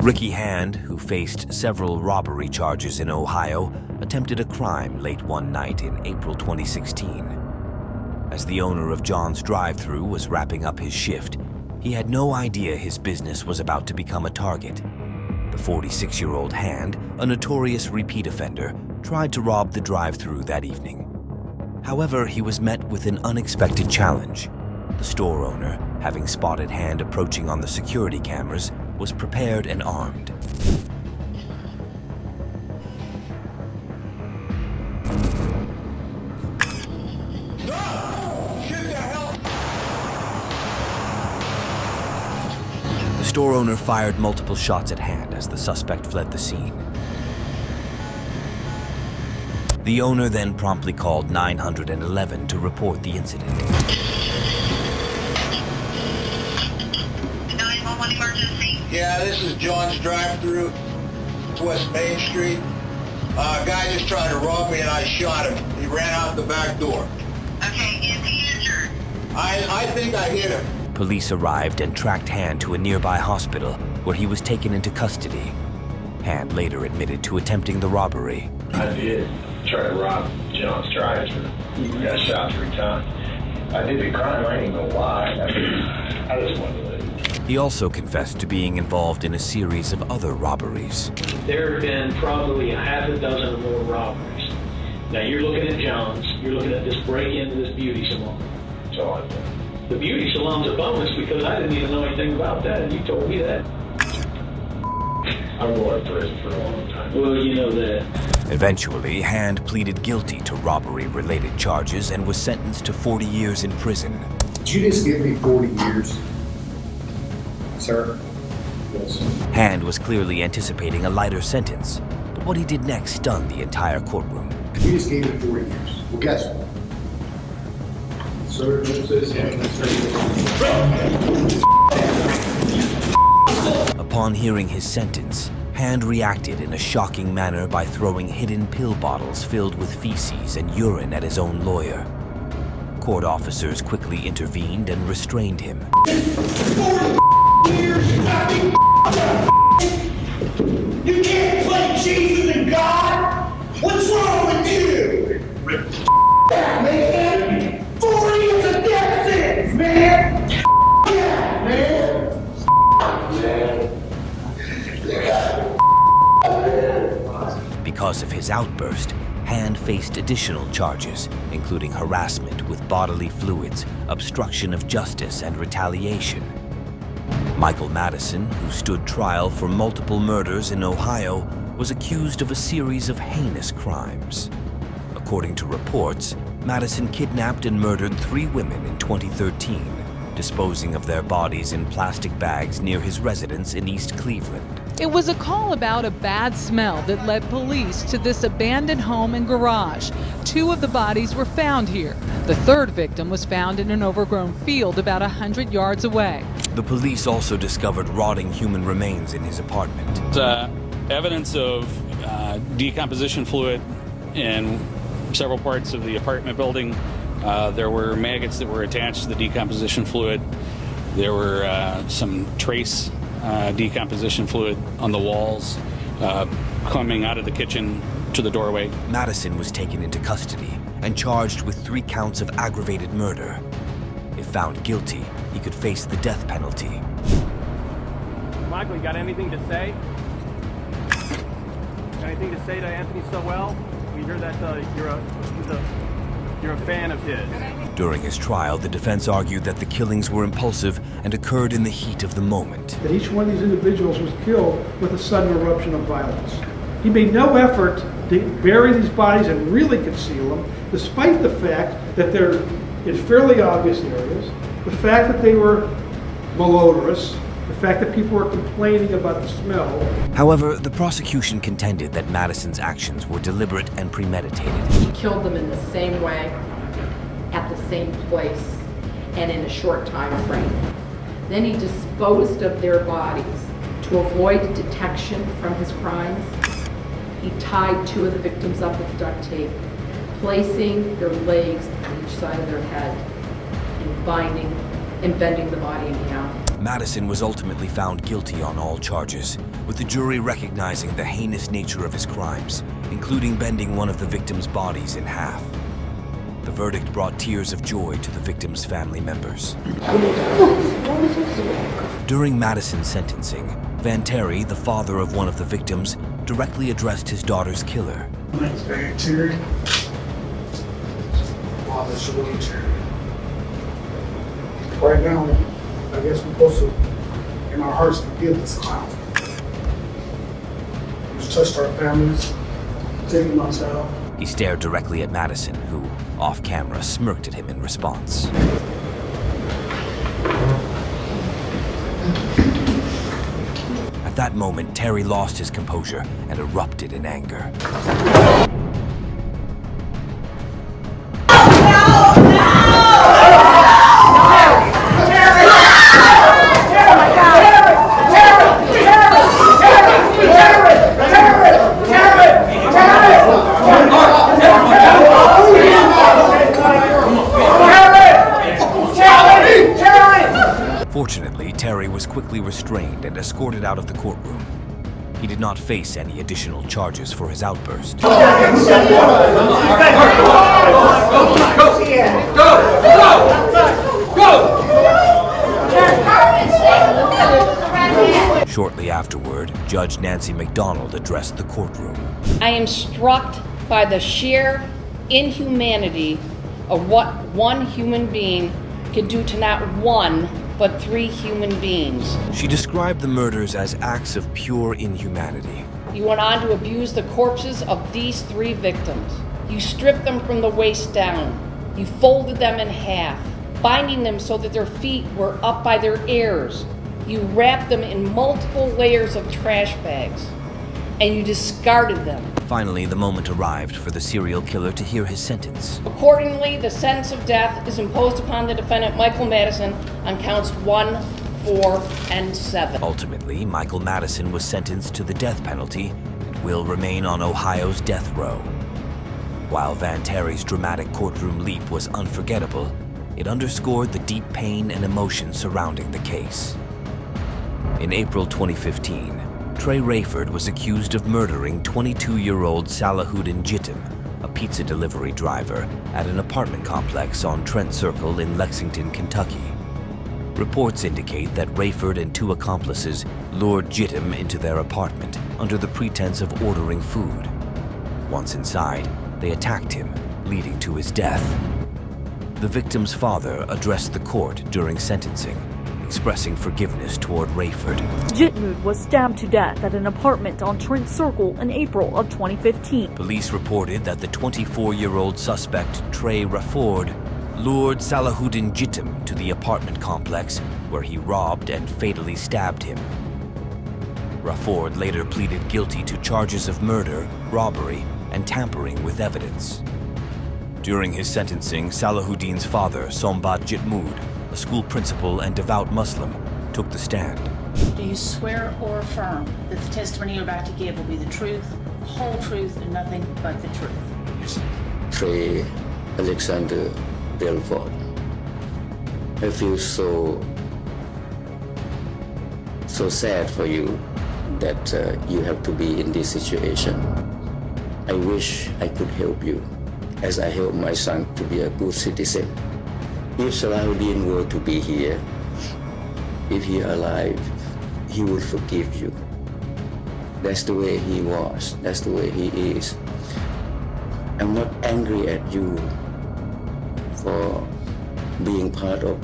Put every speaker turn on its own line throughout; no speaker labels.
Ricky Hand, who faced several robbery charges in Ohio, attempted a crime late one night in April 2016. As the owner of John's drive-thru was wrapping up his shift, he had no idea his business was about to become a target. The 46-year-old Hand, a notorious repeat offender, tried to rob the drive-thru that evening. However, he was met with an unexpected challenge. The store owner, having spotted Hand approaching on the security cameras, was prepared and armed. The store owner fired multiple shots at Hand as the suspect fled the scene. The owner then promptly called 911 to report the incident.
911 emergency.
Yeah, this is John's drive-thru, West Main Street. A guy just tried to rob me and I shot him. He ran out the back door.
Okay, is he injured?
I think I hit him.
Police arrived and tracked Hand to a nearby hospital where he was taken into custody. Hand later admitted to attempting the robbery.
I did try to rob John's drive-thru. Got shot 3 times. I did the crime, I ain't gonna lie. I just wanted to live.
He also confessed to being involved in a series of other robberies.
There have been probably a half a dozen or more robberies. Now you're looking at John's, you're looking at this break into this beauty salon.
That's all I did.
The beauty salon's a bonus because I didn't even know anything about that, and you told me that.
I'm going to prison for a long time.
Well, you know that.
Eventually, Hand pleaded guilty to robbery-related charges and was sentenced to 40 years in prison.
Did you just give me 40 years, sir? Yes.
Hand was clearly anticipating a lighter sentence, but what he did next stunned the entire courtroom.
You just gave me 40 years. Well, guess what? Sir, what's this?
Upon hearing his sentence, Hand reacted in a shocking manner by throwing hidden pill bottles filled with feces and urine at his own lawyer. Court officers quickly intervened and restrained him.
40 years, you can't play Jesus and God? What's wrong with you? Man, 40 is a death sentence, man! Yeah, man!
Because of his outburst, Hand faced additional charges, including harassment with bodily fluids, obstruction of justice, and retaliation. Michael Madison, who stood trial for multiple murders in Ohio, was accused of a series of heinous crimes. According to reports, Madison kidnapped and murdered 3 women in 2013, disposing of their bodies in plastic bags near his residence in East Cleveland.
It was a call about a bad smell that led police to this abandoned home and garage. 2 of the bodies were found here. The 3rd victim was found in an overgrown field about 100 yards away.
The police also discovered rotting human remains in his apartment.
Evidence of decomposition fluid in several parts of the apartment building. There were maggots that were attached to the decomposition fluid. There were some trace decomposition fluid on the walls coming out of the kitchen to the doorway.
Madison was taken into custody and charged with 3 counts of aggravated murder. If found guilty, he could face the death penalty.
Michael, you got anything to say? Got anything to say to Anthony Sowell? We hear that you're a fan of his.
During his trial, the defense argued that the killings were impulsive and occurred in the heat of the moment.
That each one of these individuals was killed with a sudden eruption of violence. He made no effort to bury these bodies and really conceal them, despite the fact that they're in fairly obvious areas, the fact that they were malodorous, the fact that people were complaining about the smell.
However, the prosecution contended that Madison's actions were deliberate and premeditated.
He killed them in the same way, at the same place, and in a short time frame. Then he disposed of their bodies to avoid detection from his crimes. He tied 2 of the victims up with duct tape, placing their legs on each side of their head, and bending the body in half.
Madison was ultimately found guilty on all charges, with the jury recognizing the heinous nature of his crimes, including bending one of the victim's bodies in half. The verdict brought tears of joy to the victim's family members. During Madison's sentencing, Van Terry, the father of one of the victims, directly addressed his daughter's killer.
My name's Van Terry. Father, Shirley Terry. Right now, I guess we're supposed to, in our hearts, forgive this clown. He's touched our families, taken my child.
He stared directly at Madison, who, off camera, smirked at him in response. At that moment, Terry lost his composure and erupted in anger. Fortunately, Terry was quickly restrained and escorted out of the courtroom. He did not face any additional charges for his outburst. Shortly afterward, Judge Nancy McDonald addressed the courtroom.
I am struck by the sheer inhumanity of what one human being could do to not one, but 3 human beings.
She described the murders as acts of pure inhumanity.
You went on to abuse the corpses of these 3 victims. You stripped them from the waist down. You folded them in half, binding them so that their feet were up by their ears. You wrapped them in multiple layers of trash bags, and you discarded them.
Finally, the moment arrived for the serial killer to hear his sentence.
Accordingly, the sentence of death is imposed upon the defendant, Michael Madison, on counts 1, 4, and 7.
Ultimately, Michael Madison was sentenced to the death penalty and will remain on Ohio's death row. While Van Terry's dramatic courtroom leap was unforgettable, it underscored the deep pain and emotion surrounding the case. In April 2015, Trey Rayford was accused of murdering 22-year-old Salahuddin Jittim, a pizza delivery driver, at an apartment complex on Trent Circle in Lexington, Kentucky. Reports indicate that Rayford and 2 accomplices lured Jittim into their apartment under the pretense of ordering food. Once inside, they attacked him, leading to his death. The victim's father addressed the court during sentencing, expressing forgiveness toward Rayford.
Jitmood was stabbed to death at an apartment on Trent Circle in April of 2015.
Police reported that the 24-year-old suspect, Trey Rayford, lured Salahuddin Jittim to the apartment complex where he robbed and fatally stabbed him. Rayford later pleaded guilty to charges of murder, robbery, and tampering with evidence. During his sentencing, Salahuddin's father, Sombat Jitmood, a school principal and devout Muslim, took the stand.
Do you swear or affirm that the testimony you're about to give will be the truth, the whole truth, and nothing but the truth?
Yes. Trey Alexander Belfort. I feel so sad for you that you have to be in this situation. I wish I could help you as I help my son to be a good citizen. If Salahuddin were to be here, if he alive, he would forgive you. That's the way he was. That's the way he is. I'm not angry at you for being part of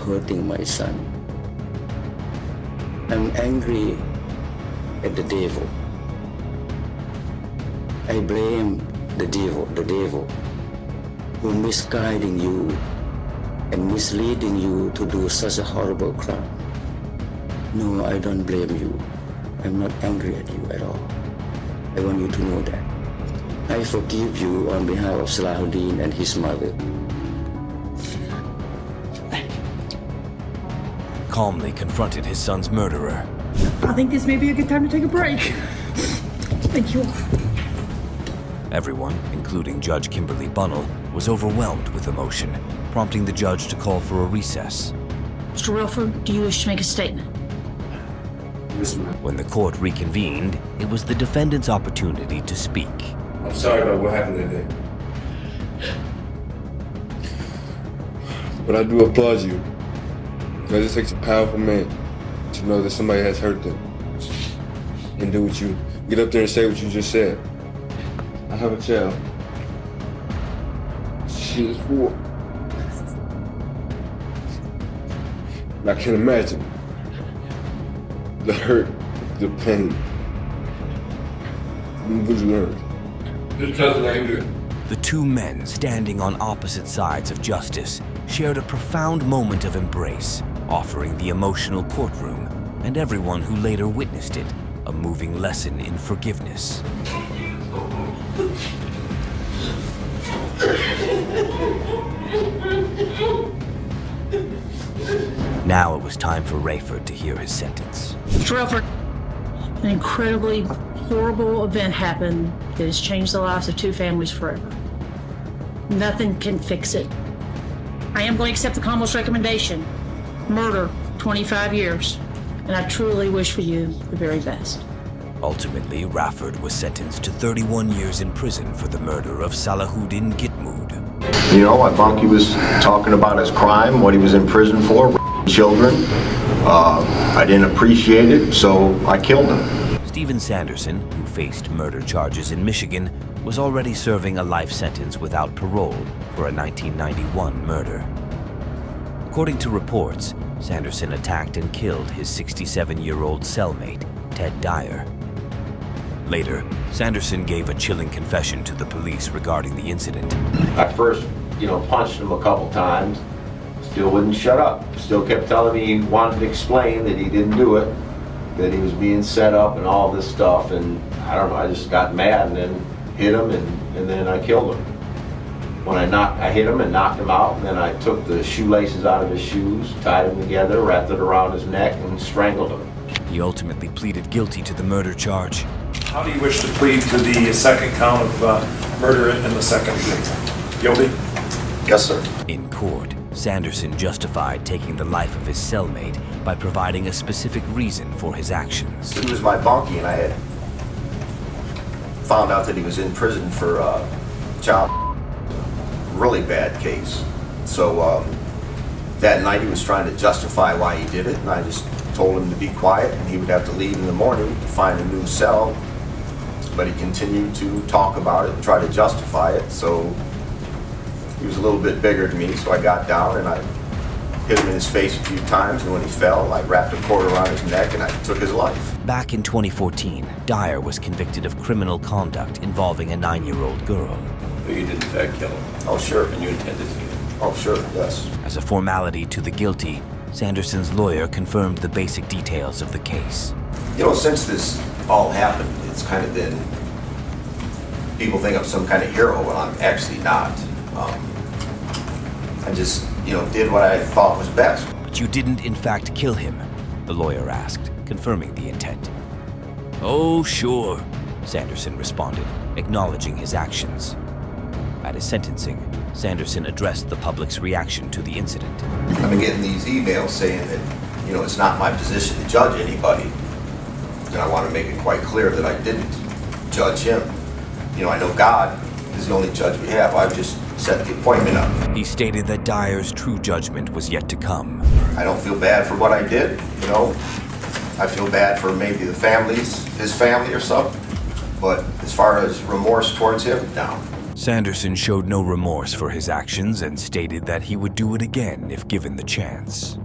hurting my son. I'm angry at the devil. I blame the devil who misguiding you and misleading you to do such a horrible crime. No, I don't blame you. I'm not angry at you at all. I want you to know that. I forgive you on behalf of Salahuddin and his mother.
Calmly confronted his son's murderer.
I think this may be a good time to take a break. Thank you.
Everyone, including Judge Kimberly Bunnell, was overwhelmed with emotion, prompting the judge to call for a recess.
Mr. Wilford, do you wish to make a statement?
When the court reconvened, it was the defendant's opportunity to speak.
I'm sorry about what happened that day. But I do applaud you. Because it takes a powerful man to know that somebody has hurt them. And do what you, get up there and say what you just said. I have a child. She is 4. And I can imagine the hurt, the pain. What you learned. Just tell them I do.
The two men standing on opposite sides of justice shared a profound moment of embrace, offering the emotional courtroom and everyone who later witnessed it a moving lesson in forgiveness. Now it was time for Rayford to hear his sentence.
Mr. Wilford, an incredibly horrible event happened that has changed the lives of 2 families forever. Nothing can fix it. I am going to accept the Commonwealth's recommendation. Murder, 25 years. And I truly wish for you the very best.
Ultimately, Rafford was sentenced to 31 years in prison for the murder of Salahuddin Gitmood.
You know, what Bunky was talking about his crime, what he was in prison for, children. I didn't appreciate it, so I killed him.
Stephen Sanderson, who faced murder charges in Michigan, was already serving a life sentence without parole for a 1991 murder. According to reports, Sanderson attacked and killed his 67-year-old cellmate, Ted Dyer. Later, Sanderson gave a chilling confession to the police regarding the incident.
I first, punched him a couple times. Still wouldn't shut up. Still kept telling me he wanted to explain that he didn't do it, that he was being set up and all this stuff. And I don't know, I just got mad and then hit him and then I killed him. When I hit him and knocked him out, and then I took the shoelaces out of his shoes, tied them together, wrapped it around his neck, and strangled him.
He ultimately pleaded guilty to the murder charge.
How do you wish to plead to the second count of murder in the second degree? Guilty?
Yes, sir.
In court, Sanderson justified taking the life of his cellmate by providing a specific reason for his actions.
He was my bunkie, and I had found out that he was in prison for child. Really bad case. So that night he was trying to justify why he did it, and I just told him to be quiet and he would have to leave in the morning to find a new cell. But he continued to talk about it and try to justify it. So he was a little bit bigger than me, so I got down and I hit him in his face a few times, and when he fell, I wrapped a cord around his neck and I took his life.
Back in 2014, Dyer was convicted of criminal conduct involving a 9-year-old girl.
So you did in fact kill him?
Oh, sure.
And you intended to?
Oh, sure, yes.
As a formality to the guilty, Sanderson's lawyer confirmed the basic details of the case.
Since this all happened, it's kind of been, people think I'm some kind of hero, but I'm actually not. I just, did what I thought was best.
But you didn't in fact kill him, the lawyer asked, confirming the intent. Oh, sure, Sanderson responded, acknowledging his actions. At his sentencing, Sanderson addressed the public's reaction to the incident.
I've been getting these emails saying that, it's not my position to judge anybody. And I want to make it quite clear that I didn't judge him. I know God is the only judge we have. I've just set the appointment up.
He stated that Dyer's true judgment was yet to come.
I don't feel bad for what I did, I feel bad for maybe the families, his family or something. But as far as remorse towards him, no.
Sanderson showed no remorse for his actions and stated that he would do it again if given the chance.